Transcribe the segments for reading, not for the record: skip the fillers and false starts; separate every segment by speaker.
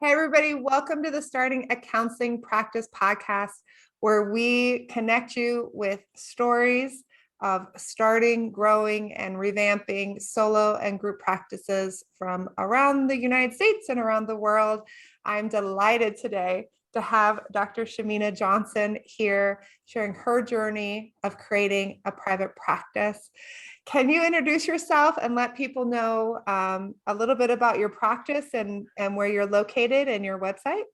Speaker 1: Hey, everybody, welcome to the Starting a Counseling Practice podcast, where we connect you with stories of starting, growing, and revamping solo and group practices from around the United States and around the world. I'm delighted today to have Dr. Shemena Johnson here sharing her journey of creating a private practice. Can you introduce yourself and let people know a little bit about your practice and where you're located and your website?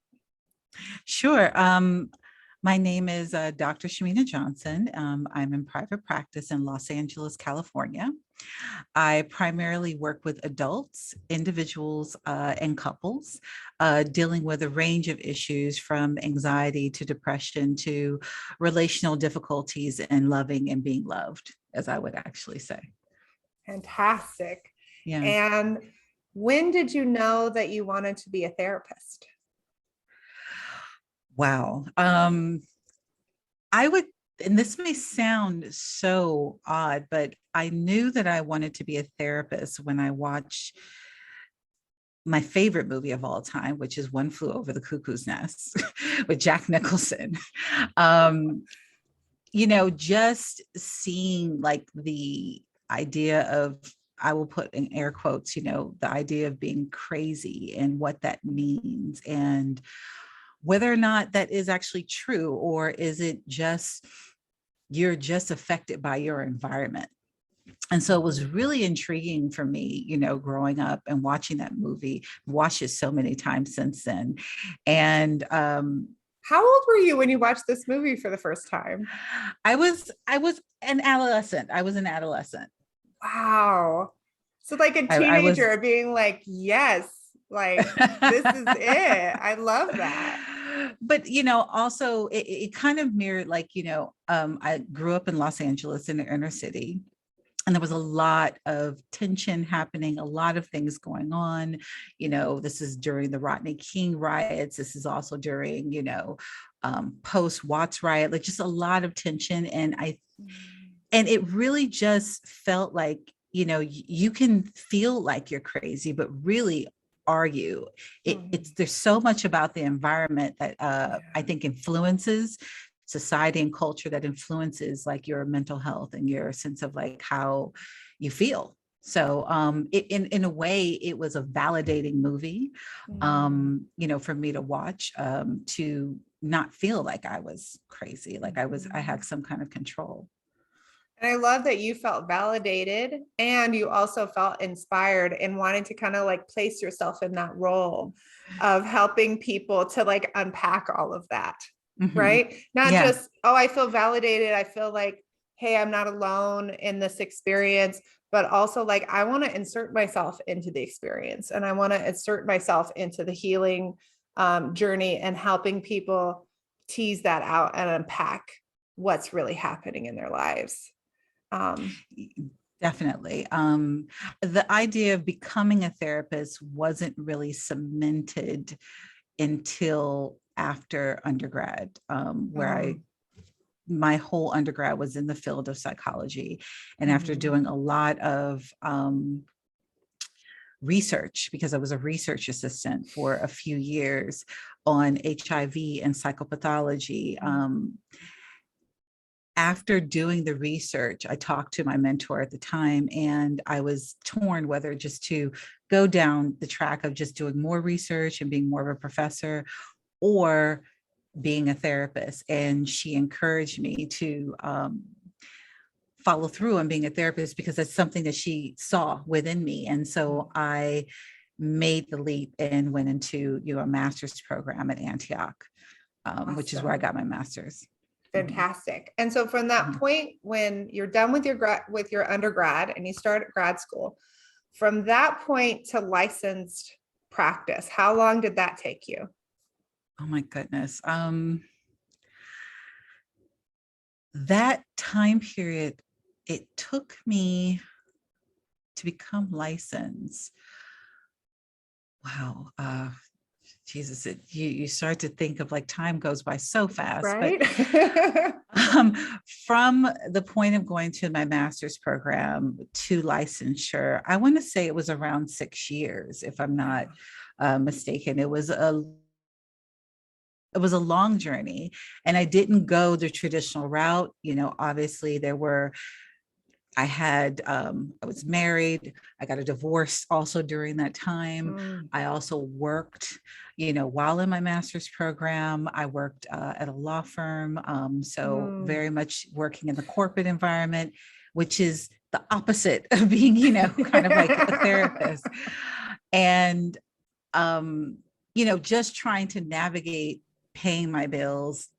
Speaker 2: Sure. My name is Dr. Shemena Johnson. I'm in private practice in Los Angeles, California. I primarily work with adults, individuals, and couples, dealing with a range of issues from anxiety to depression to relational difficulties and loving and being loved, as I would actually say.
Speaker 1: Fantastic.
Speaker 2: Yeah.
Speaker 1: And when did you know that you wanted to be a therapist?
Speaker 2: Wow. I would, and this may sound so odd, but I knew that I wanted to be a therapist when I watched my favorite movie of all time, which is One Flew Over the Cuckoo's Nest with Jack Nicholson. Just seeing like the idea of, I will put in air quotes, the idea of being crazy and what that means, and whether or not that is actually true, or is it just you're just affected by your environment. And so it was really intriguing for me, growing up and watching that movie, watched it so many times since then. And
Speaker 1: how old were you when you watched this movie for the first time?
Speaker 2: I was an adolescent. I was an adolescent.
Speaker 1: Wow. So like a teenager being like, yes, like this is it. I love that.
Speaker 2: But, also it kind of mirrored, like, I grew up in Los Angeles in the inner city. And there was a lot of tension happening, a lot of things going on. This is during the Rodney King riots. This is also during, post Watts riot, like just a lot of tension. And it really just felt like, you can feel like you're crazy, but really, are you? There's so much about the environment that I think influences society and culture, that influences like your mental health and your sense of like how you feel. So in a way, it was a validating movie, for me to watch, to not feel like I was crazy, like I had some kind of control.
Speaker 1: And I love that you felt validated and you also felt inspired and wanted to kind of like place yourself in that role of helping people to like unpack all of that, right? Not just, oh, I feel validated. I feel like, hey, I'm not alone in this experience, but also like, I want to insert myself into the experience and I want to insert myself into the healing journey and helping people tease that out and unpack what's really happening in their lives.
Speaker 2: Definitely. The idea of becoming a therapist wasn't really cemented until after undergrad, where my whole undergrad was in the field of psychology. And after doing a lot of research, because I was a research assistant for a few years on HIV and psychopathology, after doing the research, I talked to my mentor at the time, and I was torn whether just to go down the track of just doing more research and being more of a professor, or being a therapist. And she encouraged me to follow through on being a therapist, because that's something that she saw within me. And so I made the leap and went into a master's program at Antioch, which is where I got my master's.
Speaker 1: Fantastic. And so from that point, when you're done with your undergrad and you start at grad school, from that point to licensed practice, how long did that take you?
Speaker 2: Oh my goodness. That time period, it took me to become licensed. Wow. Jesus, you start to think of like time goes by so fast,
Speaker 1: right?
Speaker 2: But From the point of going to my master's program to licensure, I want to say it was around 6 years, if I'm not mistaken. It was a long journey, and I didn't go the traditional route. Obviously I was married. I got a divorce also during that time. I also worked, while in my master's program. I worked at a law firm. So very much working in the corporate environment, which is the opposite of being, kind of like a therapist. And, just trying to navigate paying my bills,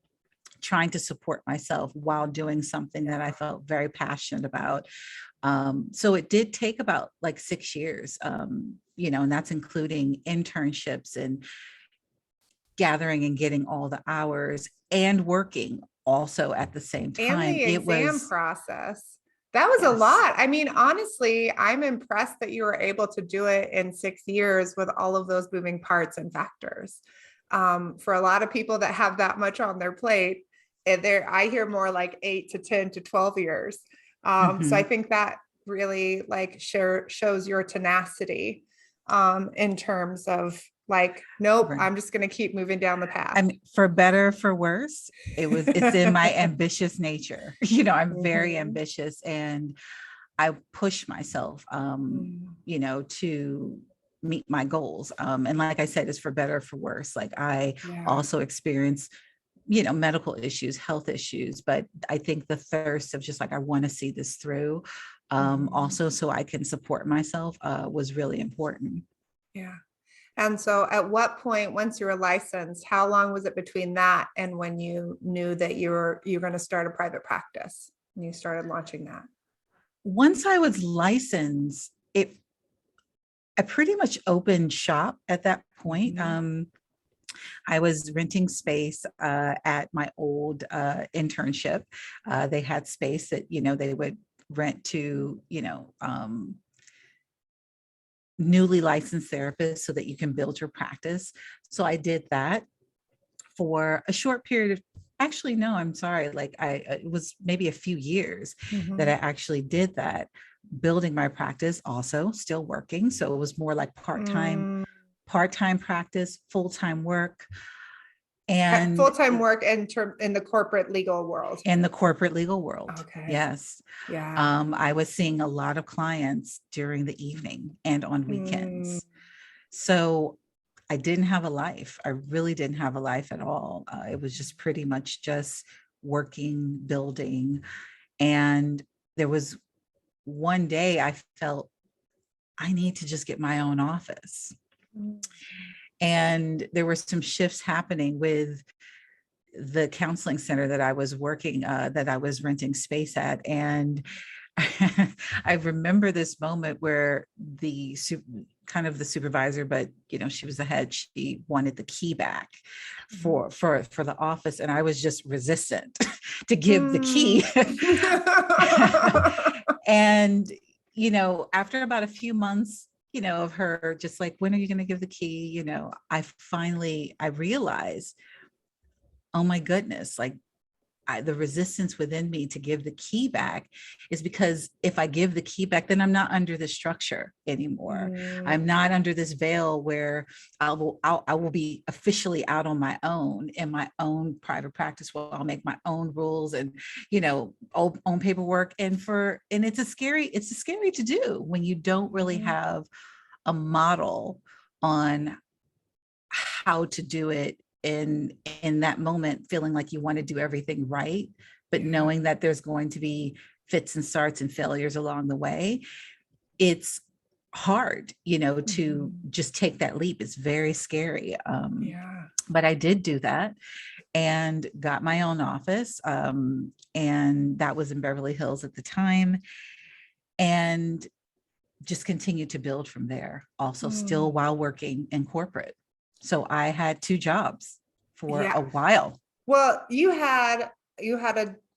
Speaker 2: trying to support myself while doing something that I felt very passionate about. So it did take about like 6 years, and that's including internships and gathering and getting all the hours and working also at the same time.
Speaker 1: And the exam process. That was
Speaker 2: Yes.
Speaker 1: a lot. I mean, honestly, I'm impressed that you were able to do it in 6 years with all of those moving parts and factors. For a lot of people that have that much on their plate, I hear more like 8 to 10 to 12 years. So I think that really like shows your tenacity in terms of like, nope,
Speaker 2: Right.
Speaker 1: I'm just going to keep moving down the path.
Speaker 2: I mean, for better, for worse, it's in my ambitious nature. I'm very ambitious, and I push myself, to meet my goals. And like I said, it's for better, for worse. Like I also experience, medical issues, health issues, but I think the thirst of just like, I want to see this through, also so I can support myself, was really important.
Speaker 1: Yeah. And so at what point, once you were licensed, how long was it between that and when you knew that you were going to start a private practice and you started launching that?
Speaker 2: Once I was licensed, I pretty much opened shop at that point. I was renting space at my old internship. They had space that, they would rent to, newly licensed therapists so that you can build your practice. So I did that for a short period of, actually, no, I'm sorry. Like it was maybe a few years that I actually did that, building my practice, also still working. So it was more like part-time practice, full-time work. And
Speaker 1: full-time work in the corporate legal world.
Speaker 2: Okay. Yes.
Speaker 1: Yeah.
Speaker 2: I was seeing a lot of clients during the evening and on weekends. So I didn't have a life. I really didn't have a life at all. It was just pretty much just working, building. And there was one day I felt I need to just get my own office. And there were some shifts happening with the counseling center that I was working, that I was renting space at. And I remember this moment where the supervisor, but she was the head, she wanted the key back for the office. And I was just resistant to give the key. And, after about a few months, of her just like, when are you going to give the key? I realized, oh my goodness, like the resistance within me to give the key back is because if I give the key back, then I'm not under the structure anymore. I'm not under this veil where I will be officially out on my own in my own private practice, where I'll make my own rules and, own paperwork. And it's scary to do when you don't really have a model on how to do it in that moment, feeling like you want to do everything right, but knowing that there's going to be fits and starts and failures along the way. It's hard, to just take that leap. It's very scary. But I did do that and got my own office. And that was in Beverly Hills at the time. And just continued to build from there, also still while working in corporate. So I had 2 jobs for a while.
Speaker 1: Well, you had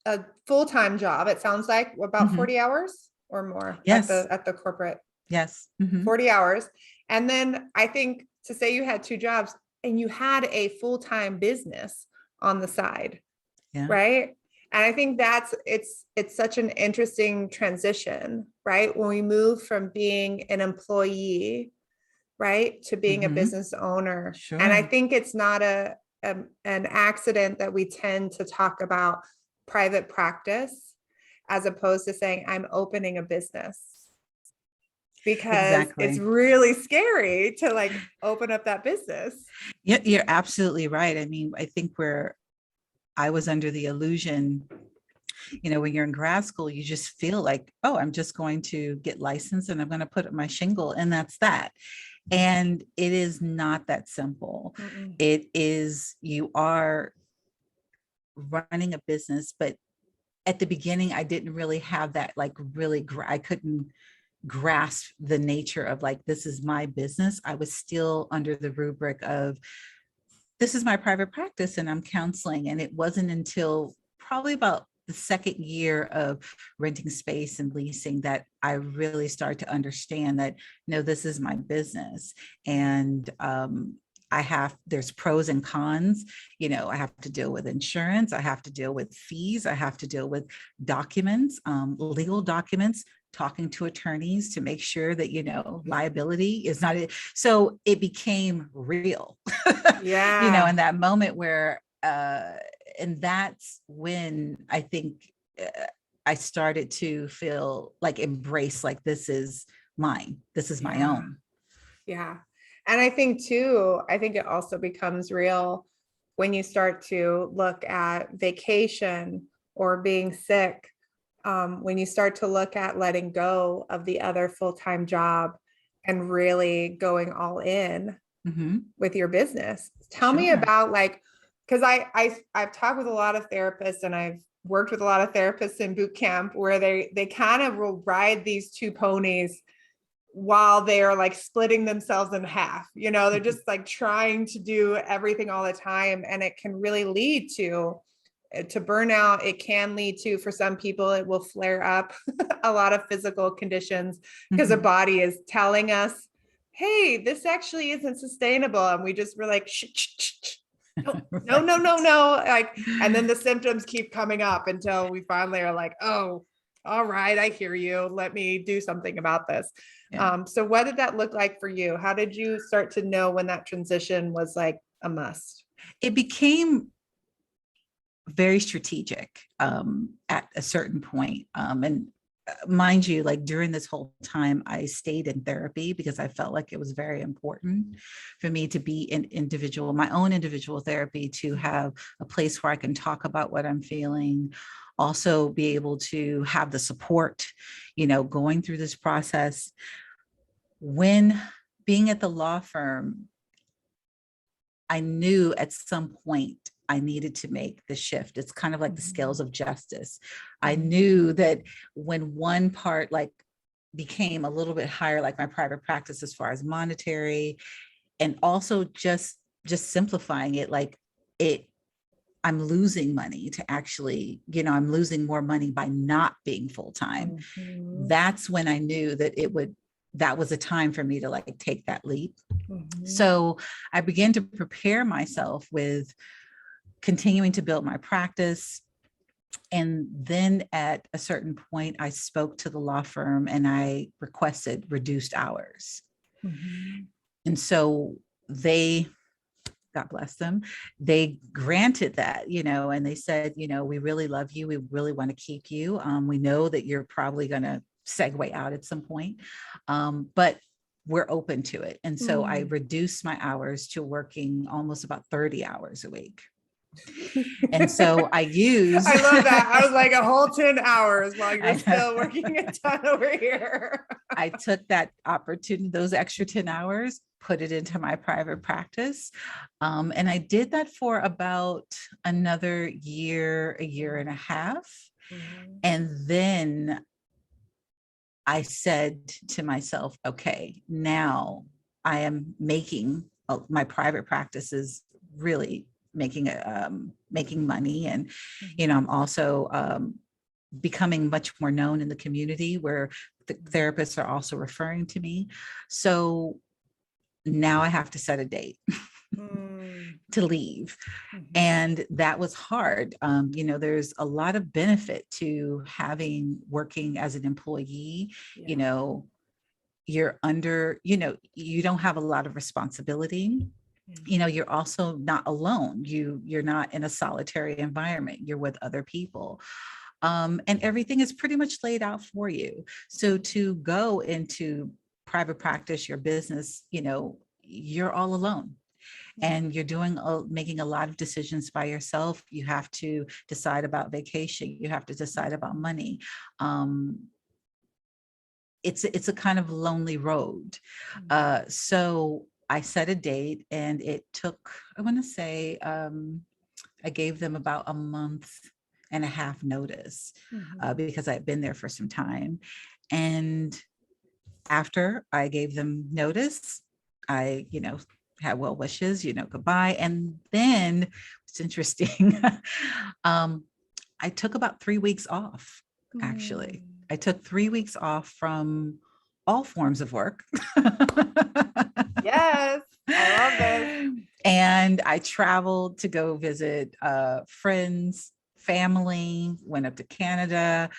Speaker 1: a full-time job, it sounds like, about 40 hours or more.
Speaker 2: Yes.
Speaker 1: At the corporate.
Speaker 2: Yes.
Speaker 1: 40 hours. And then I think to say you had 2 jobs and you had a full-time business on the side, right? And I think it's such an interesting transition, right? When we move from being an employee, right, to being a business owner.
Speaker 2: Sure.
Speaker 1: And I think it's not an accident that we tend to talk about private practice as opposed to saying I'm opening a business, because it's
Speaker 2: Exactly.
Speaker 1: really scary to like open up that business.
Speaker 2: Yeah, you're absolutely right. I mean, I think I was under the illusion, when you're in grad school, you just feel like, oh, I'm just going to get licensed and I'm going to put up my shingle and that's that. And it is not that simple.
Speaker 1: Mm-mm.
Speaker 2: It is, you are running a business, but at the beginning, I didn't really have that, like really, I couldn't grasp the nature of like, this is my business. I was still under the rubric of, this is my private practice and I'm counseling. And it wasn't until probably about the second year of renting space and leasing that I really started to understand that, no, this is my business. And there's pros and cons. I have to deal with insurance. I have to deal with fees. I have to deal with documents, legal documents, talking to attorneys to make sure that, liability is not it. So it became real,
Speaker 1: Yeah.
Speaker 2: in that moment where, and that's when I think I started to feel like embrace, like, this is mine. This is my own.
Speaker 1: Yeah. And I think it also becomes real when you start to look at vacation or being sick, when you start to look at letting go of the other full-time job and really going all in with your business. Tell me about because I've talked with a lot of therapists and I've worked with a lot of therapists in boot camp where they kind of will ride these two ponies while they are like splitting themselves in half. They're just like trying to do everything all the time. And it can really lead to burnout. It can lead to, for some people, it will flare up a lot of physical conditions because the body is telling us, hey, this actually isn't sustainable. And we're like, shh, shh, shh, shh. No, no, no, no. Like, and then the symptoms keep coming up until we finally are like, oh, all right, I hear you. Let me do something about this. Yeah. So what did that look like for you? How did you start to know when that transition was like a must?
Speaker 2: It became very strategic at a certain point. And mind you, like during this whole time, I stayed in therapy because I felt like it was very important for me to be my own individual therapy, to have a place where I can talk about what I'm feeling, also be able to have the support, going through this process. When being at the law firm, I knew at some point I needed to make the shift. It's kind of like the scales of justice. I knew that when one part like became a little bit higher, like my private practice as far as monetary, and also just simplifying it, like I'm losing money to actually, I'm losing more money by not being full-time. That's when I knew that that was a time for me to like take that leap. So I began to prepare myself with continuing to build my practice. And then at a certain point, I spoke to the law firm and I requested reduced hours. And so they, God bless them, they granted that, and they said, we really love you. We really want to keep you. We know that you're probably going to segue out at some point, but we're open to it. And so I reduced my hours to working almost about 30 hours a week. And so I
Speaker 1: love that. I was like a whole 10 hours while you're still working a ton over here.
Speaker 2: I took that opportunity, those extra 10 hours, put it into my private practice. And I did that for about another year, a year and a half. And then I said to myself, okay, now I am making my private practice is really making money. And, I'm also becoming much more known in the community where the therapists are also referring to me. So now I have to set a date. to leave.
Speaker 1: Mhm.
Speaker 2: And that was hard. There's a lot of benefit to working as an employee.
Speaker 1: Yeah.
Speaker 2: You're under, you don't have a lot of responsibility. You're also not alone. You're not in a solitary environment. You're with other people. And everything is pretty much laid out for you. So to go into private practice, your business, you're all alone. And you're making a lot of decisions by yourself. You have to decide about vacation. You have to decide about money. It's a kind of lonely road. So I set a date, and it took, I want to say, I gave them about a month and a half notice, because I had been there for some time. And after I gave them notice, I, had well wishes, goodbye. And then it's interesting. I took about 3 weeks off, actually. I took 3 weeks off from all forms of work.
Speaker 1: Yes, I love this.
Speaker 2: And I traveled to go visit friends, family, went up to Canada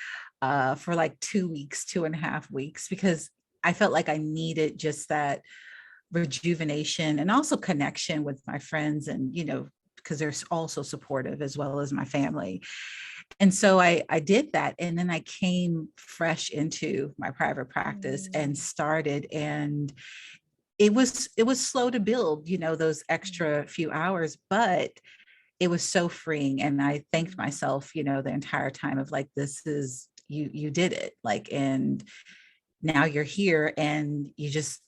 Speaker 2: for like 2 weeks, 2.5 weeks, because I felt like I needed just that rejuvenation and also connection with my friends, and, because they're also supportive as well as my family. And so I did that. And then I came fresh into my private practice and started, and it was slow to build, those extra few hours, but it was so freeing. And I thanked myself, the entire time of like, this is, you did it, like, and now you're here, and you just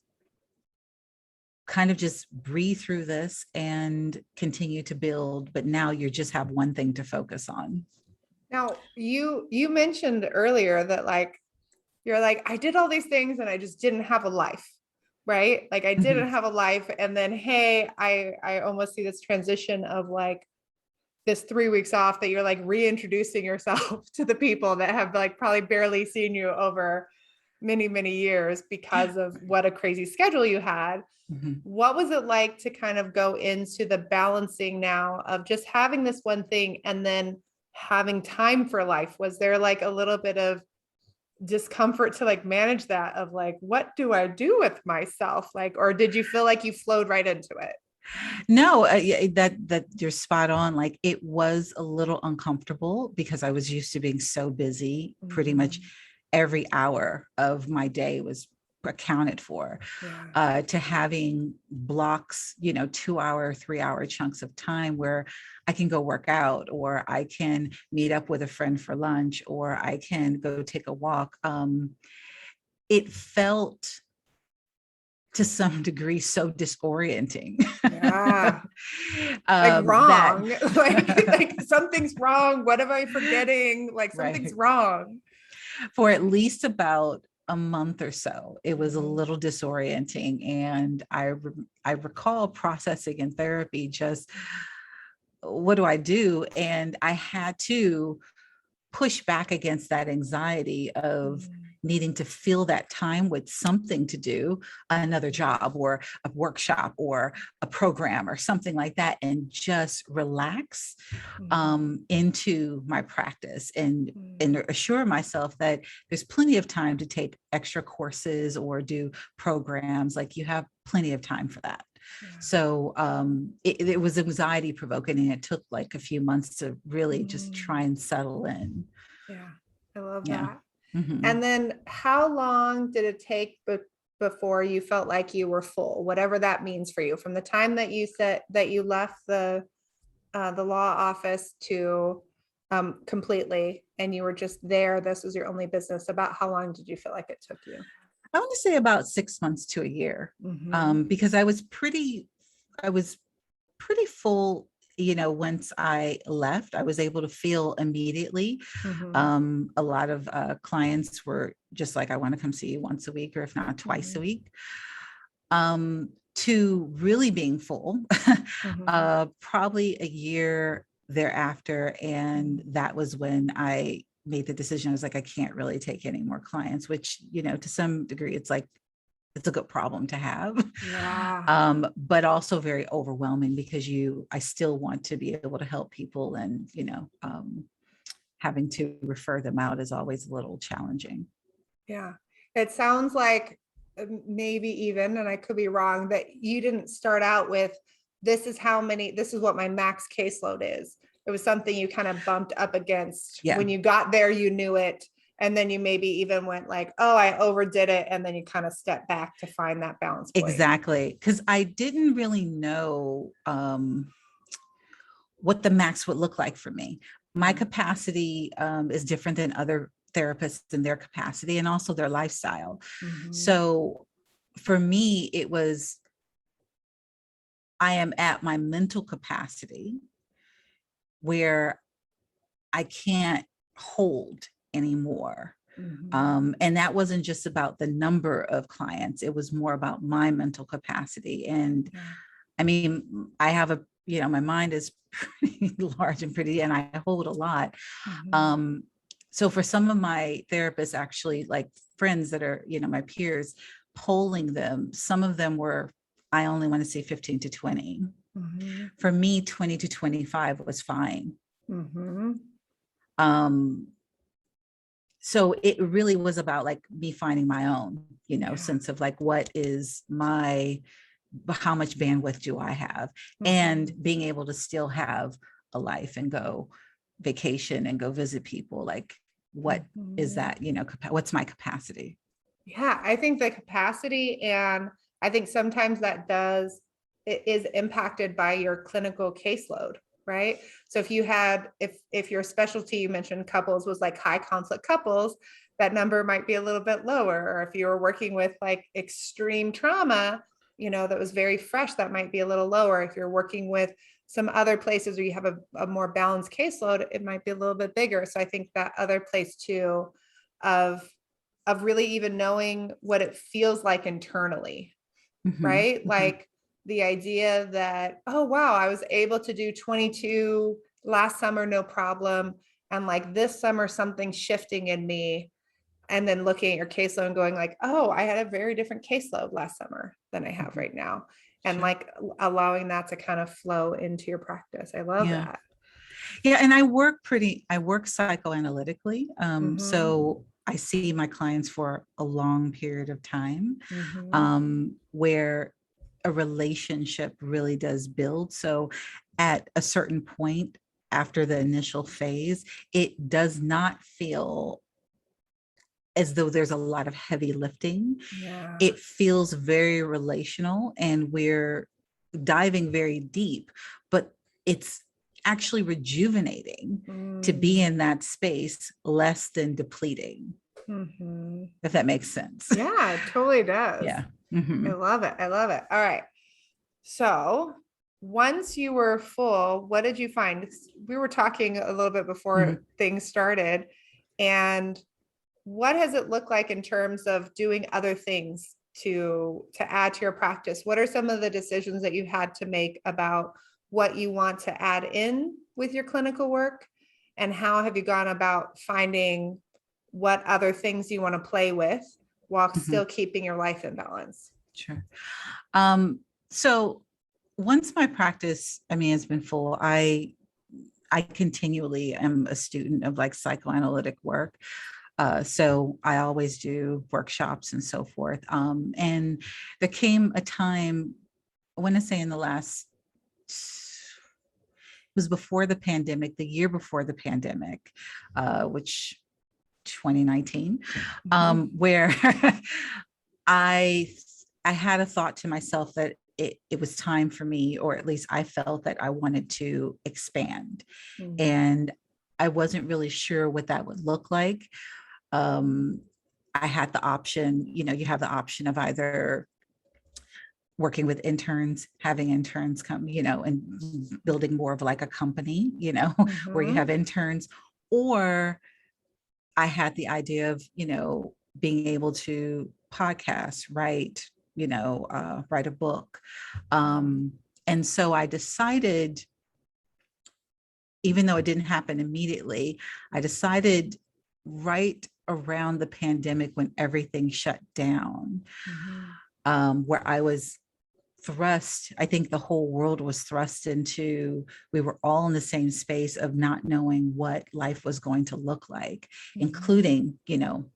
Speaker 2: kind of just breathe through this and continue to build. But now you just have one thing to focus on.
Speaker 1: Now, you mentioned earlier that like you're like, I did all these things and I just didn't have a life, right? Like I didn't have a life. And then, hey, I almost see this transition of like this 3 weeks off that you're like reintroducing yourself to the people that have like probably barely seen you over many, many years because of what a crazy schedule you had. What was it like to kind of go into the balancing now of just having this one thing and then having time for life? Was there like a little bit of discomfort to like manage that of like, what do I do with myself? Like, or did you feel like you flowed right into it?
Speaker 2: No, that you're spot on. Like, it was a little uncomfortable because I was used to being so busy. Pretty much every hour of my day was accounted for. To having blocks, 2-hour, 3-hour chunks of time where I can go work out, or I can meet up with a friend for lunch, or I can go take a walk. It felt to some degree so disorienting.
Speaker 1: Yeah. Like wrong. like something's wrong. What am I forgetting? Like something's wrong.
Speaker 2: For at least about a month or so, it was a little disorienting. And I recall processing in therapy, just what do I do? And I had to push back against that anxiety of needing to fill that time with something to do, another job or a workshop or a program or something like that, and just relax into my practice and assure myself that there's plenty of time to take extra courses or do programs. Like, you have plenty of time for that. So it was anxiety provoking, and it took like a few months to really just try and settle in.
Speaker 1: Yeah, I love that.
Speaker 2: Mm-hmm.
Speaker 1: And then how long did it take before you felt like you were full, whatever that means for you, from the time that you said that you left the law office to completely, and you were just there, this was your only business? About how long did you feel like it took you?
Speaker 2: I want to say about 6 months to a year, because I was pretty full. Once I left, I was able to feel immediately. A lot of clients were just like, I want to come see you once a week, or if not twice a week. To really being full, probably a year thereafter. And that was when I made the decision. I was like, I can't really take any more clients, which, to some degree, it's like, it's a good problem to have.
Speaker 1: Yeah.
Speaker 2: But also very overwhelming because I still want to be able to help people, and, having to refer them out is always a little challenging.
Speaker 1: Yeah. It sounds like maybe even, and I could be wrong, that you didn't start out with, this is what my max caseload is. It was something you kind of bumped up against.
Speaker 2: Yeah.
Speaker 1: When you got there, you knew it. And then you maybe even went like, oh, I overdid it. And then you kind of step back to find that balance point.
Speaker 2: Exactly. Because I didn't really know what the max would look like for me. My capacity is different than other therapists in their capacity and also their lifestyle.
Speaker 1: Mhm.
Speaker 2: So for me, it was, I am at my mental capacity where I can't hold anymore.
Speaker 1: Mhm.
Speaker 2: And that wasn't just about the number of clients. It was more about my mental capacity. And
Speaker 1: Yeah.
Speaker 2: I mean, I have my mind is pretty large and pretty, and I hold a lot.
Speaker 1: Mhm.
Speaker 2: So for some of my therapists, actually, like friends that are, my peers, polling them, some of them were, I only want to say 15 to 20.
Speaker 1: Mhm.
Speaker 2: For me, 20 to 25 was fine.
Speaker 1: Mhm.
Speaker 2: So it really was about like me finding my own,
Speaker 1: Yeah.
Speaker 2: sense of like, what is how much bandwidth do I have? And
Speaker 1: Mhm.
Speaker 2: being able to still have a life and go vacation and go visit people. Like, what is
Speaker 1: Mhm.
Speaker 2: that, what's my capacity?
Speaker 1: Yeah, I think the capacity, and I think sometimes it is impacted by your clinical caseload, right? So if your specialty, you mentioned couples, was like high conflict couples, that number might be a little bit lower. Or if you were working with like extreme trauma, that was very fresh, that might be a little lower. If you're working with some other places where you have a more balanced caseload, it might be a little bit bigger. So I think that other place too of really even knowing what it feels like internally, right? Like the idea that, oh, wow, I was able to do 22 last summer, no problem. And like this summer, something shifting in me. And then looking at your caseload and going like, oh, I had a very different caseload last summer than I have right now. And
Speaker 2: Sure.
Speaker 1: like allowing that to kind of flow into your practice. I love
Speaker 2: Yeah.
Speaker 1: that.
Speaker 2: Yeah. And I work psychoanalytically.
Speaker 1: Mhm.
Speaker 2: So I see my clients for a long period of time,
Speaker 1: Mhm.
Speaker 2: where a relationship really does build. So at a certain point after the initial phase, it does not feel as though there's a lot of heavy lifting.
Speaker 1: Yeah.
Speaker 2: It feels very relational, and we're diving very deep, but it's actually rejuvenating to be in that space, less than depleting,
Speaker 1: Mhm.
Speaker 2: if that makes sense.
Speaker 1: Yeah, it totally does.
Speaker 2: Yeah.
Speaker 1: I love it. I love it. All right. So once you were full, what did you find? We were talking a little bit before things started. And what has it looked like in terms of doing other things to add to your practice? What are some of the decisions that you had to make about what you want to add in with your clinical work? And how have you gone about finding what other things you want to play with while still keeping your life in balance?
Speaker 2: Sure. So once my practice, has been full, I continually am a student of like psychoanalytic work. So I always do workshops and so forth. And there came a time, I want to say in the last, it was before the pandemic, the year before the pandemic, which 2019, where I had a thought to myself that it was time for me, or at least I felt that I wanted to expand. And I wasn't really sure what that would look like. I had the option, you have the option of either working with interns, having interns come, and building more of like a company, where you have interns, or I had the idea of, being able to podcast, write a book. And so I decided, even though it didn't happen immediately, I decided right around the pandemic when everything shut down, where I was thrust, I think the whole world was thrust into, we were all in the same space of not knowing what life was going to look like, including,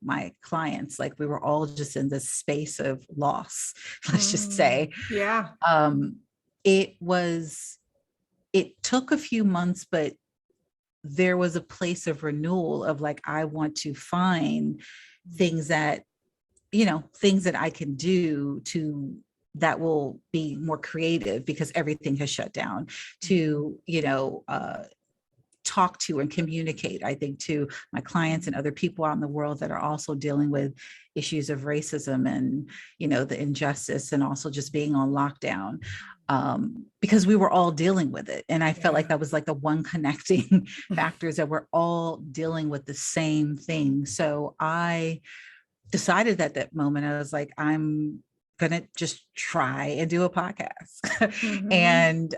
Speaker 2: my clients. Like we were all just in this space of loss, let's just say.
Speaker 1: Yeah.
Speaker 2: It took a few months, but there was a place of renewal of like, I want to find things that I can do that will be more creative, because everything has shut down, to, talk to and communicate, I think, to my clients and other people out in the world that are also dealing with issues of racism and, the injustice, and also just being on lockdown, because we were all dealing with it. And I felt like that was like the one connecting factors, that we're all dealing with the same thing. So I decided at that moment, I was like, I'm gonna just try and do a podcast. And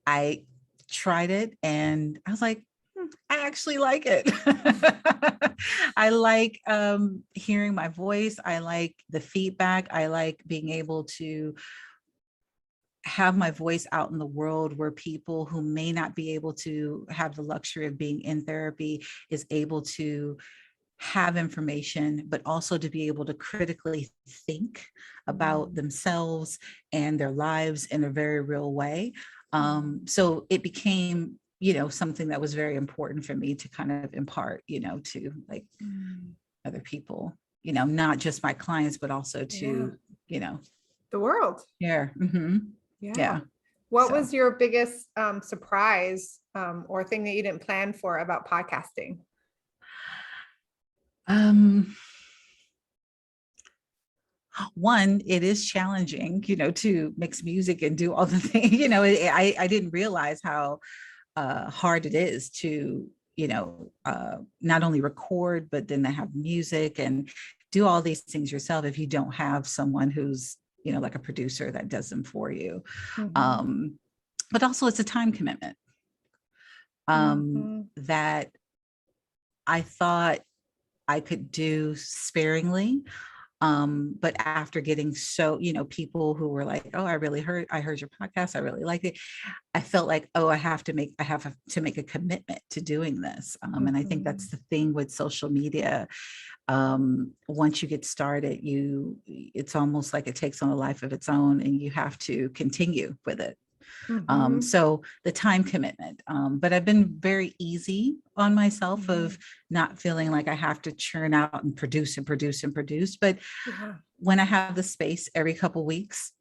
Speaker 2: I tried it, and I was like, I actually like it. I like hearing my voice. I like the feedback. I like being able to have my voice out in the world, where people who may not be able to have the luxury of being in therapy is able to have information, but also to be able to critically think about themselves and their lives in a very real way. So it became, something that was very important for me to kind of impart, to like other people, not just my clients, but also to,
Speaker 1: the world.
Speaker 2: Yeah. Yeah.
Speaker 1: What was your biggest surprise or thing that you didn't plan for about podcasting?
Speaker 2: One, it is challenging, to mix music and do all the things, I didn't realize how hard it is to, not only record, but then to have music and do all these things yourself if you don't have someone who's, like a producer that does them for you. But also it's a time commitment that I thought I could do sparingly. But after getting so, people who were like, oh, I heard your podcast, I really liked it, I felt like, oh, I have to make a commitment to doing this. And I think that's the thing with social media. Once you get started, it's almost like it takes on a life of its own, and you have to continue with it. So the time commitment, but I've been very easy on myself of not feeling like I have to churn out and produce. But when I have the space every couple weeks,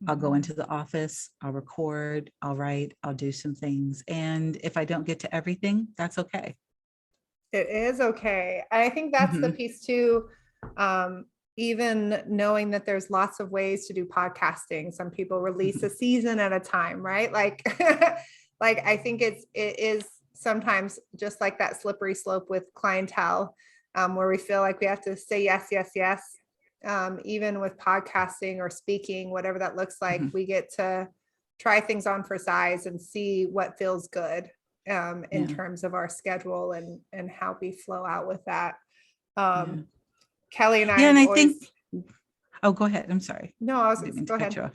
Speaker 2: I'll go into the office, I'll record, I'll write, I'll do some things. And if I don't get to everything, that's okay.
Speaker 1: It is okay. I think that's the piece too. Even knowing that there's lots of ways to do podcasting. Some people release a season at a time, right? Like, I think it is sometimes just like that slippery slope with clientele, where we feel like we have to say yes, yes, yes. Even with podcasting or speaking, whatever that looks like, we get to try things on for size and see what feels good in terms of our schedule and how we flow out with that. Kelly and I,
Speaker 2: and I think, oh, go ahead. I'm sorry.
Speaker 1: No, I was going to go ahead.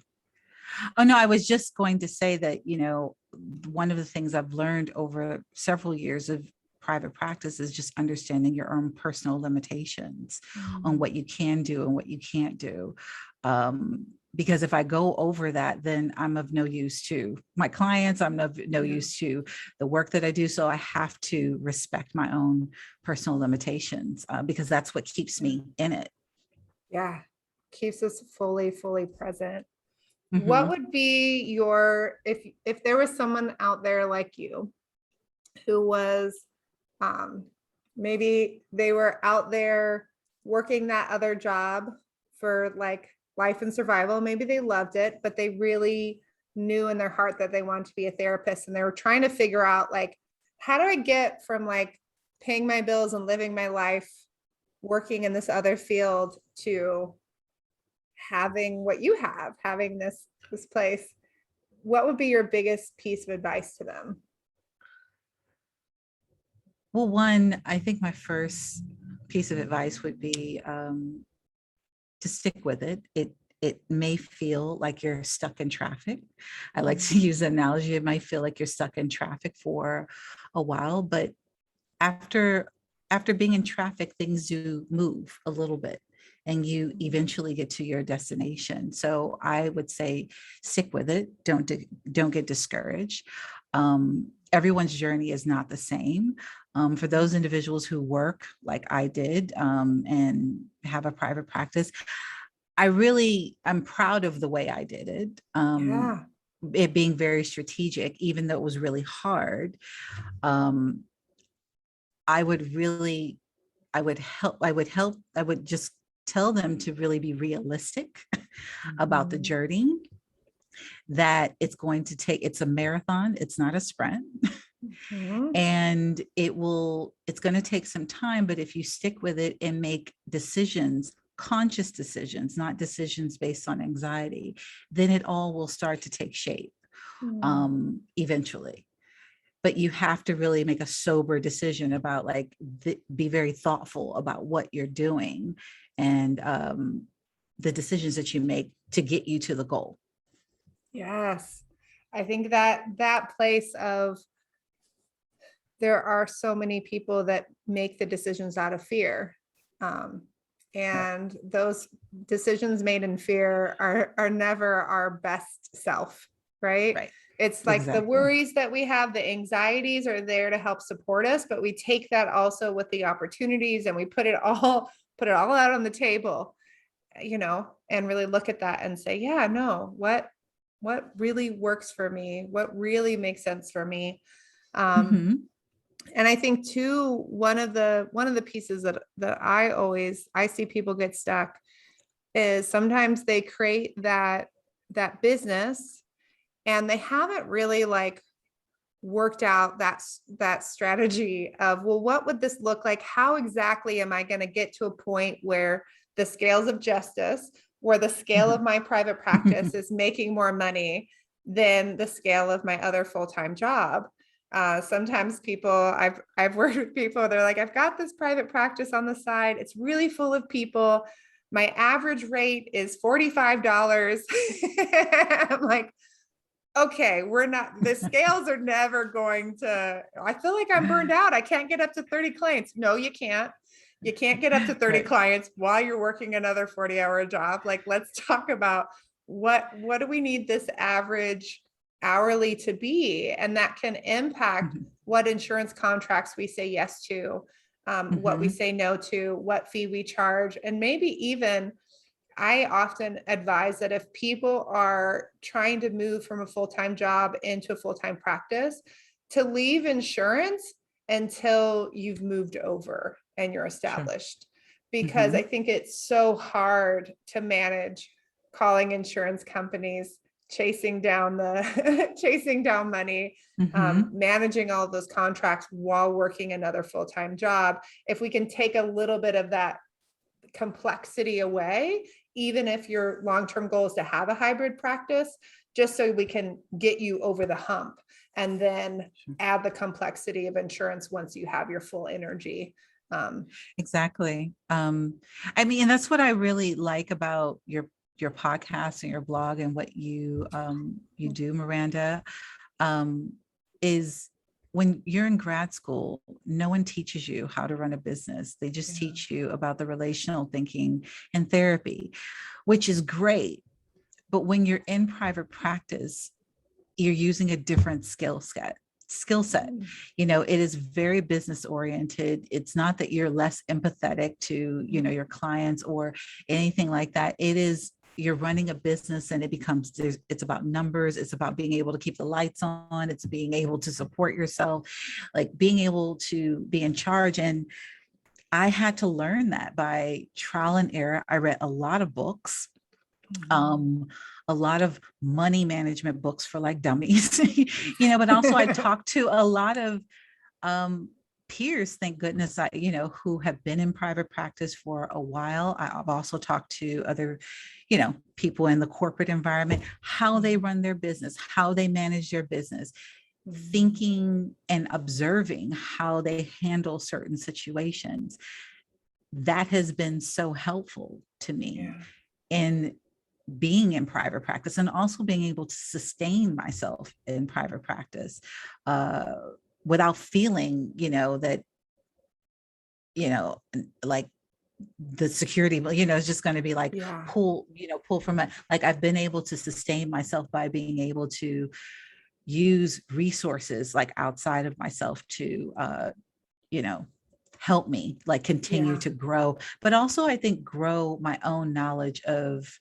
Speaker 2: Oh, no, I was just going to say that, one of the things I've learned over several years of private practice is just understanding your own personal limitations on what you can do and what you can't do. Because if I go over that, then I'm of no use to my clients. I'm of no use to the work that I do. So I have to respect my own personal limitations because that's what keeps me in it.
Speaker 1: Yeah. Keeps us fully present. What would be your, if there was someone out there like you who was, maybe they were out there working that other job for like life and survival. Maybe they loved it, but they really knew in their heart that they wanted to be a therapist, and they were trying to figure out like, how do I get from like paying my bills and living my life working in this other field to having what you have, having this place? What would be your biggest piece of advice to them?
Speaker 2: Well, one, I think my first piece of advice would be to stick with it. It may feel like you're stuck in traffic. I like to use the analogy, it might feel like you're stuck in traffic for a while, but after being in traffic, things do move a little bit and you eventually get to your destination. So I would say stick with it. Don't get discouraged. Everyone's journey is not the same. For those individuals who work like I did and have a private practice, I'm proud of the way I did it.
Speaker 1: Yeah.
Speaker 2: It being very strategic, even though it was really hard. I would just tell them to really be realistic about the journey, that it's a marathon, it's not a sprint. And it's going to take some time, but if you stick with it and make decisions, conscious decisions, not decisions based on anxiety, then it all will start to take shape eventually. But you have to really make a sober decision about be very thoughtful about what you're doing and the decisions that you make to get you to the goal.
Speaker 1: Yes. I think that place of, there are so many people that make the decisions out of fear. And those decisions made in fear are never our best self, right?
Speaker 2: Right.
Speaker 1: It's like the worries that we have, the anxieties are there to help support us, but we take that also with the opportunities and we put it all out on the table, and really look at that and say, yeah, no, what really works for me? What really makes sense for me? And I think too, one of the pieces that I see people get stuck is sometimes they create that business and they haven't really worked out that strategy of, well, what would this look like? How exactly am I going to get to a point where the scales of justice, where the scale of my private practice is making more money than the scale of my other full-time job? Sometimes I've worked with people, they're like, I've got this private practice on the side. It's really full of people. My average rate is $45. I'm like, okay, the scales are never going to, I feel like I'm burned out. I can't get up to 30 clients. No, you can't. You can't get up to 30 clients while you're working another 40-hour job. Let's talk about what do we need this average hourly to be? And that can impact what insurance contracts we say yes to, what we say no to, what fee we charge, and maybe even, I often advise that if people are trying to move from a full-time job into a full-time practice, to leave insurance until you've moved over and you're established. Because I think it's so hard to manage calling insurance companies, chasing down money, managing all of those contracts while working another full-time job. If we can take a little bit of that complexity away, even if your long-term goal is to have a hybrid practice, just so we can get you over the hump and then add the complexity of insurance once you have your full energy.
Speaker 2: Exactly. I mean, and that's what I really like about your podcast and your blog and what you do, Miranda, is when you're in grad school, no one teaches you how to run a business. They just teach you about the relational thinking and therapy, which is great. But when you're in private practice, you're using a different skill set. It is very business oriented. It's not that you're less empathetic to, your clients or anything like that. It is, you're running a business and it's about numbers. It's about being able to keep the lights on. It's being able to support yourself, being able to be in charge. And I had to learn that by trial and error. I read a lot of books, a lot of money management books for dummies, but also I talked to a lot of peers, thank goodness, who have been in private practice for a while. I've also talked to other, people in the corporate environment, how they run their business, how they manage their business, thinking and observing how they handle certain situations. that has been so helpful to me
Speaker 1: Yeah.
Speaker 2: in being in private practice, and also being able to sustain myself in private practice, uh, without feeling, that, like the security, is just going to be like
Speaker 1: Yeah.
Speaker 2: pull from it. Like, I've been able to sustain myself by being able to use resources like outside of myself to, you know, help me like continue
Speaker 1: Yeah.
Speaker 2: to grow, but also I think grow my own knowledge of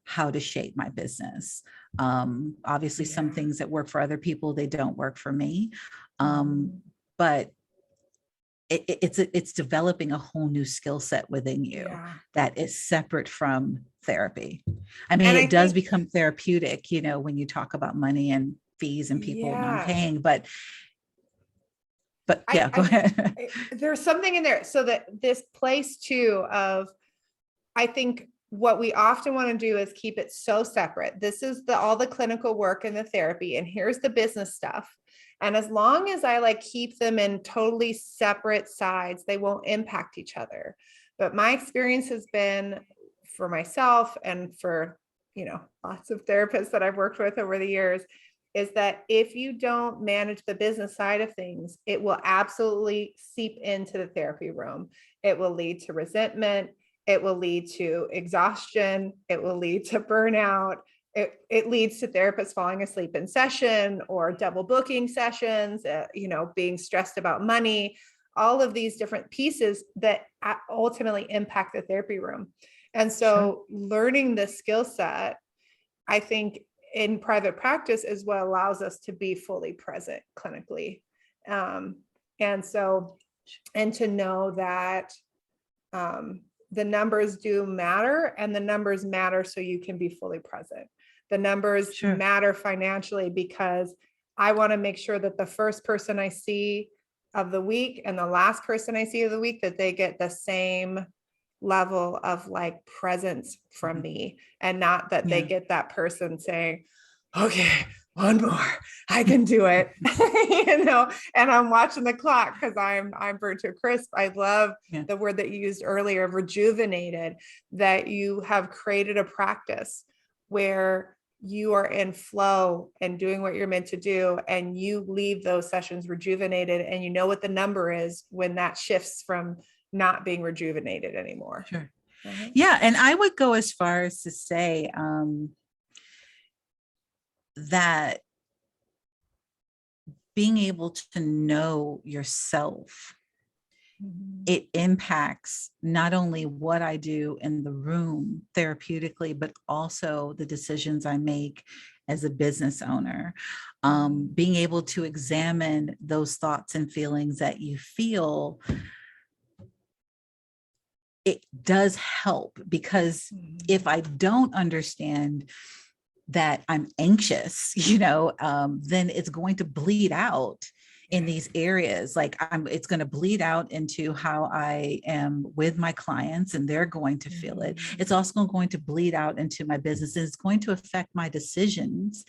Speaker 2: how to shape my business. Obviously, some
Speaker 1: Yeah.
Speaker 2: things that work for other people, they don't work for me.
Speaker 1: Mhm.
Speaker 2: But it's developing a whole new skill set within you
Speaker 1: Yeah.
Speaker 2: that is separate from therapy. I mean,
Speaker 1: And
Speaker 2: it
Speaker 1: I
Speaker 2: does
Speaker 1: think,
Speaker 2: become therapeutic, when you talk about money and fees and people
Speaker 1: yes,
Speaker 2: non-paying, but
Speaker 1: I,
Speaker 2: yeah, go
Speaker 1: I,
Speaker 2: ahead.
Speaker 1: there's something in there. So that this place too of, I think what we often want to do is keep it so separate. This is all the clinical work and the therapy, and here's the business stuff. And as long as I like keep them in totally separate sides, they won't impact each other. But my experience has been for myself and for, lots of therapists that I've worked with over the years, is that if you don't manage the business side of things, it will absolutely seep into the therapy room. It will lead to resentment. It will lead to exhaustion. It will lead to burnout. It leads to therapists falling asleep in session or double booking sessions, being stressed about money, all of these different pieces that ultimately impact the therapy room. And
Speaker 2: Sure.
Speaker 1: so learning the skill set, I think in private practice is what allows us to be fully present clinically. Um, and so, and to know that the numbers do matter, and the numbers matter so you can be fully present. The numbers
Speaker 2: Sure.
Speaker 1: matter financially because I want to make sure that the first person I see of the week and the last person I see of the week, that they get the same level of like presence from me, and not that they
Speaker 2: Yeah.
Speaker 1: get that person saying, okay, one more, I can do it, and I'm watching the clock because I'm burnt to a crisp. I love
Speaker 2: Yeah.
Speaker 1: the word that you used earlier of rejuvenated, that you have created a practice where you are in flow and doing what you're meant to do, and you leave those sessions rejuvenated, and you know what the number is when that shifts from not being rejuvenated anymore.
Speaker 2: Sure.
Speaker 1: Uh-huh.
Speaker 2: Yeah. And I would go as far as to say, that being able to know yourself,
Speaker 1: Mhm.
Speaker 2: it impacts not only what I do in the room therapeutically, but also the decisions I make as a business owner. Being able to examine those thoughts and feelings that you feel, it does help, because if I don't understand that I'm anxious, then it's going to bleed out in these areas. Like it's going to bleed out into how I am with my clients, and they're going to feel it. It's also going to bleed out into my business, and it's going to affect my decisions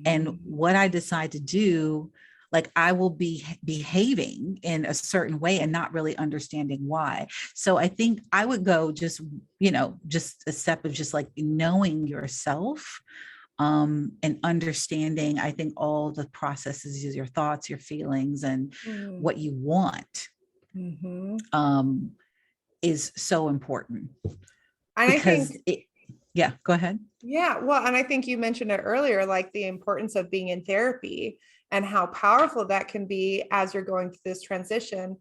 Speaker 2: and what I decide to do. Like, I will be behaving in a certain way and not really understanding why. So I think I would go just a step of just like knowing yourself, and understanding, I think, all the processes, your thoughts, your feelings, and what you want, is so important,
Speaker 1: And I
Speaker 2: because
Speaker 1: think,
Speaker 2: yeah, go ahead.
Speaker 1: yeah, well, and I think you mentioned it earlier, like the importance of being in therapy and how powerful that can be as you're going through this transition.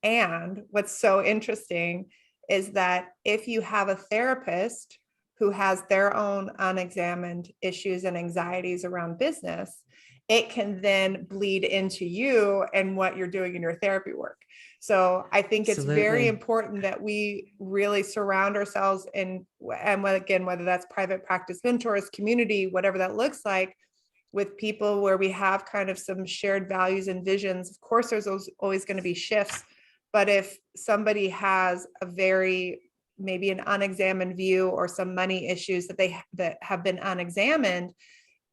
Speaker 1: And what's so interesting is that if you have a therapist who has their own unexamined issues and anxieties around business, it can then bleed into you and what you're doing in your therapy work. So I think it's very
Speaker 2: Absolutely.
Speaker 1: important that we really surround ourselves and again, whether that's private practice mentors, community, whatever that looks like, with people where we have kind of some shared values and visions. Of course, there's always going to be shifts, but if somebody has a very, maybe an unexamined view or some money issues that have been unexamined,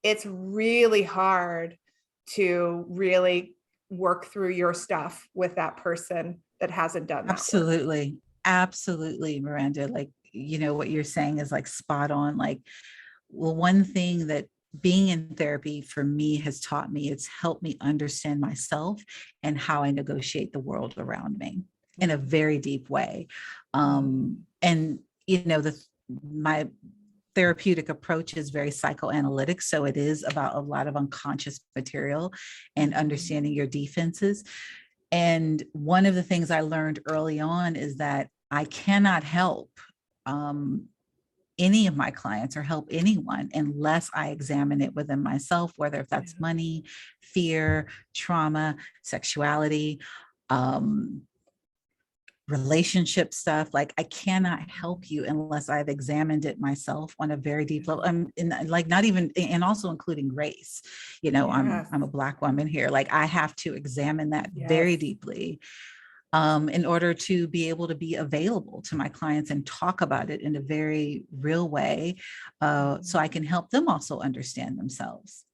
Speaker 1: it's really hard to really work through your stuff with that person that hasn't done that work.
Speaker 2: Absolutely. Absolutely, Miranda. Like, what you're saying is like spot on. Like, well, one thing that being in therapy for me has taught me, it's helped me understand myself and how I negotiate the world around me in a very deep way. And my therapeutic approach is very psychoanalytic. So it is about a lot of unconscious material and understanding your defenses. And one of the things I learned early on is that I cannot help any of my clients or help anyone unless I examine it within myself, whether if that's money, fear, trauma, sexuality, relationship stuff. Like, I cannot help you unless I've examined it myself on a very deep level. Like, not even, and also including race. I'm a Black woman here. Like, I have to examine that very deeply in order to be able to be available to my clients and talk about it in a very real way, so I can help them also understand themselves.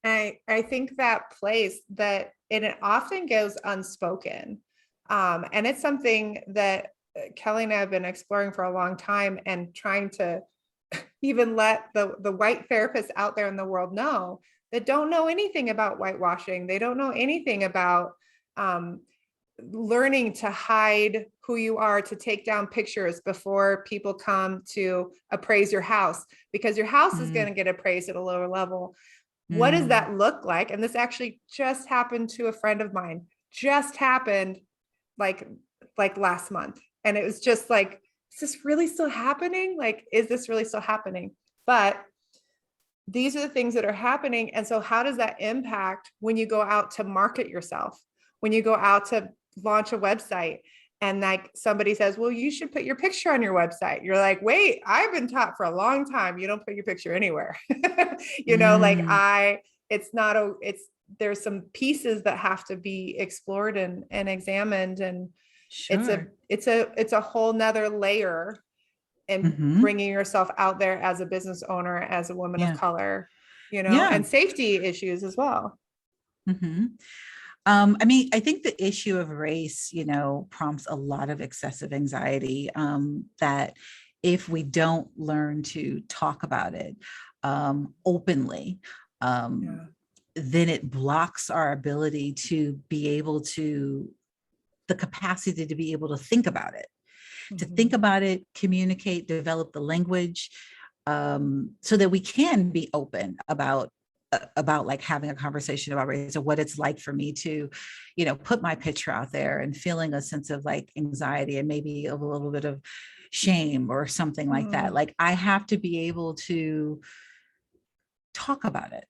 Speaker 1: I think that place that, and it often goes unspoken. And it's something that Kelly and I have been exploring for a long time, and trying to even let the white therapists out there in the world know that don't know anything about whitewashing. They don't know anything about learning to hide who you are, to take down pictures before people come to appraise your house, because your house is going to get appraised at a lower level. What does that look like? And this actually just happened to a friend of mine, just happened like last month. And it was just like, is this really still happening? Like, is this really still happening? But these are the things that are happening. And so how does that impact when you go out to market yourself, when you go out to launch a website, and like somebody says, well, you should put your picture on your website. You're like, wait, I've been taught for a long time, you don't put your picture anywhere. There's some pieces that have to be explored and examined. And
Speaker 2: Sure.
Speaker 1: it's a whole nother layer in bringing yourself out there as a business owner, as a woman of color, and safety issues as well.
Speaker 2: I think the issue of race, prompts a lot of excessive anxiety, that if we don't learn to talk about it openly, then it blocks our ability to be able to, the capacity to be able to think about it, to think about it, communicate, develop the language, so that we can be open about like having a conversation about race, or what it's like for me to, put my picture out there and feeling a sense of like anxiety and maybe a little bit of shame or something like that. Like, I have to be able to talk about it.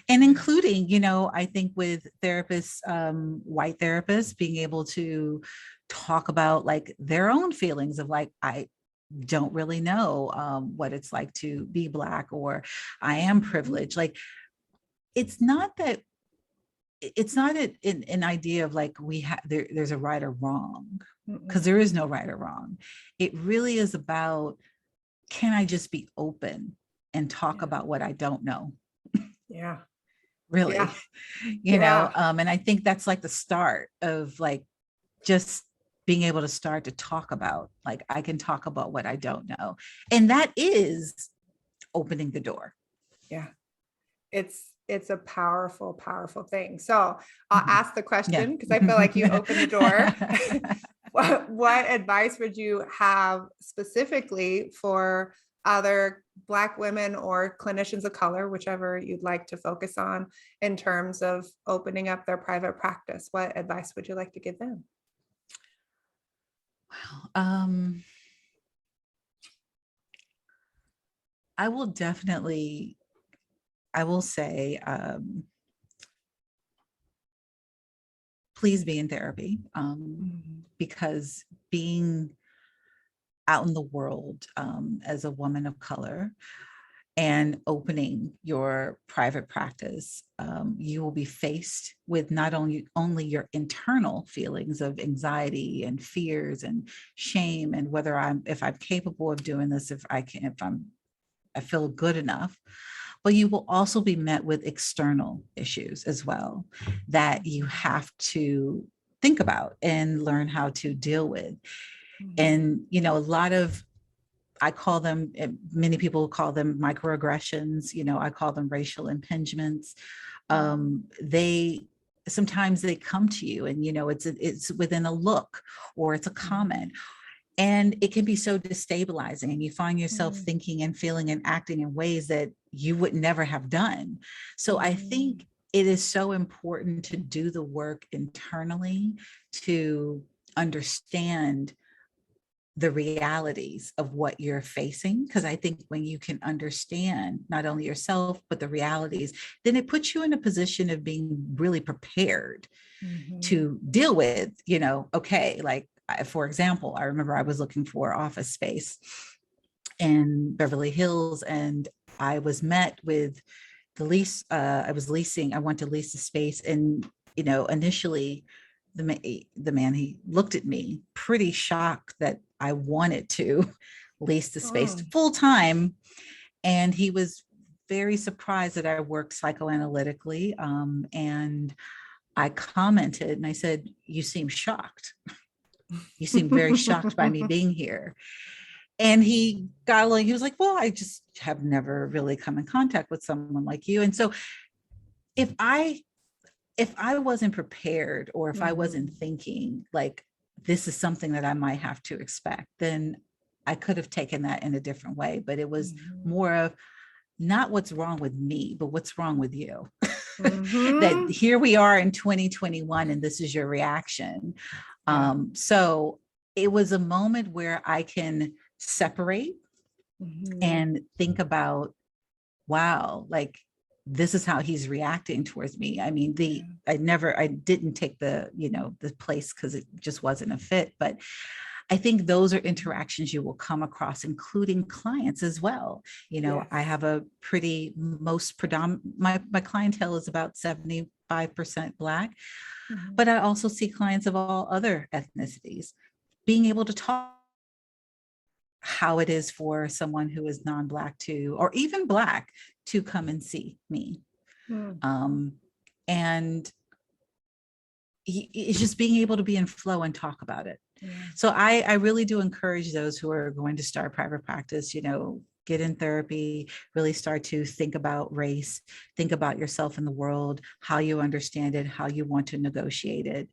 Speaker 2: And including, I think with therapists, white therapists, being able to talk about like their own feelings of like, I don't really know what it's like to be Black, or I am privileged. Like, it's not an idea of like there's a right or wrong, because there is no right or wrong. It really is about, can I just be open and talk about what I don't know? Really. And I think that's like the start of like just being able to start to talk about, like, I can talk about what I don't know, and that is opening the door.
Speaker 1: It's a powerful, powerful thing. So I'll ask the question, because I feel like you opened the door. What advice would you have specifically for other Black women or clinicians of color, whichever you'd like to focus on, in terms of opening up their private practice? What advice would you like to give them?
Speaker 2: Well, I will say, please be in therapy, because being out in the world as a woman of color and opening your private practice, you will be faced with not only your internal feelings of anxiety and fears and shame, and if I'm capable of doing this, I feel good enough. But you will also be met with external issues as well that you have to think about and learn how to deal with. And, you know, a lot of, I call them, many people call them microaggressions, you know, I call them racial impingements. They sometimes they come to you and, you know, it's within a look or it's a comment. And it can be so destabilizing, and you find yourself thinking and feeling and acting in ways that you would never have done. So I think it is so important to do the work internally to understand the realities of what you're facing. Because I think when you can understand not only yourself, but the realities, then it puts you in a position of being really prepared to deal with, you know, okay, like, for example, I remember I was looking for office space in Beverly Hills, and I was met with the lease. I want to lease the space. And, you know, initially the man, he looked at me pretty shocked that I wanted to lease the space full time. And he was very surprised that I worked psychoanalytically. And I commented and I said, "You seem shocked. You seem very shocked by me being here." And he got like, he was like, "Well, I just have never really come in contact with someone like you." And so if I wasn't prepared, or if I wasn't thinking like this is something that I might have to expect, then I could have taken that in a different way. But it was more of not what's wrong with me, but what's wrong with you. That here we are in 2021 and this is your reaction. So it was a moment where I can separate and think about, wow, like this is how he's reacting towards me. I mean, I didn't take the, you know, the place because it just wasn't a fit. But I think those are interactions you will come across, including clients as well. You know, I have a pretty my clientele is about 75% Black, but I also see clients of all other ethnicities. Being able to talk how it is for someone who is non-Black to, or even Black, to come and see me. And it's just being able to be in flow and talk about it. So I really do encourage those who are going to start private practice, you know, get in therapy, really start to think about race, think about yourself in the world, how you understand it, how you want to negotiate it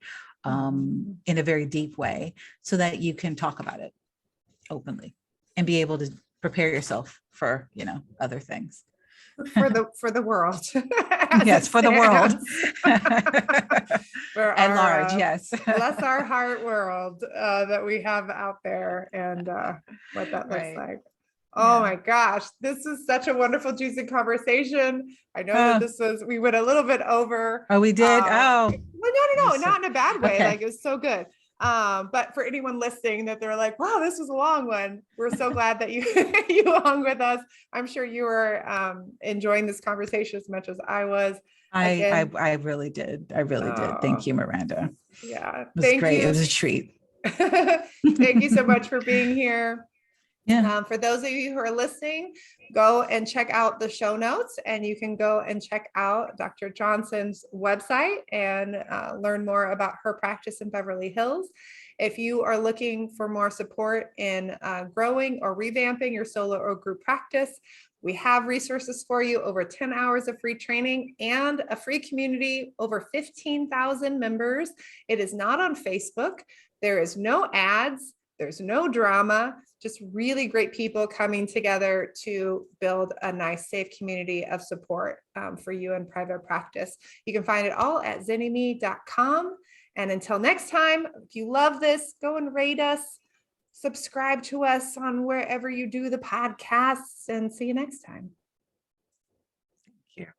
Speaker 2: in a very deep way, so that you can talk about it openly and be able to prepare yourself for, you know, other things.
Speaker 1: For the world.
Speaker 2: Yes, for the world.
Speaker 1: For
Speaker 2: at large, yes.
Speaker 1: Bless our heart world that we have out there, and what that looks like. Oh my gosh, this is such a wonderful, juicy conversation. I know that we went a little bit over.
Speaker 2: Oh, we did?
Speaker 1: Well, no, not in a bad way. Like, it was so good. But for anyone listening that they're like, wow, this was a long one, we're so glad that you you hung with us. I'm sure you were enjoying this conversation as much as I was.
Speaker 2: I really did. I really did. Thank you, Miranda.
Speaker 1: Yeah.
Speaker 2: It was great. It was a treat.
Speaker 1: Thank you so much for being here.
Speaker 2: Yeah.
Speaker 1: For those of you who are listening, go and check out the show notes, and you can go and check out Dr. Johnson's website and learn more about her practice in Beverly Hills. If you are looking for more support in growing or revamping your solo or group practice, we have resources for you, over 10 hours of free training and a free community, over 15,000 members. It is not on Facebook. There is no ads. There's no drama, just really great people coming together to build a nice, safe community of support for you in private practice. You can find it all at zennyme.com. And until next time, if you love this, go and rate us, subscribe to us on wherever you do the podcasts, and see you next time.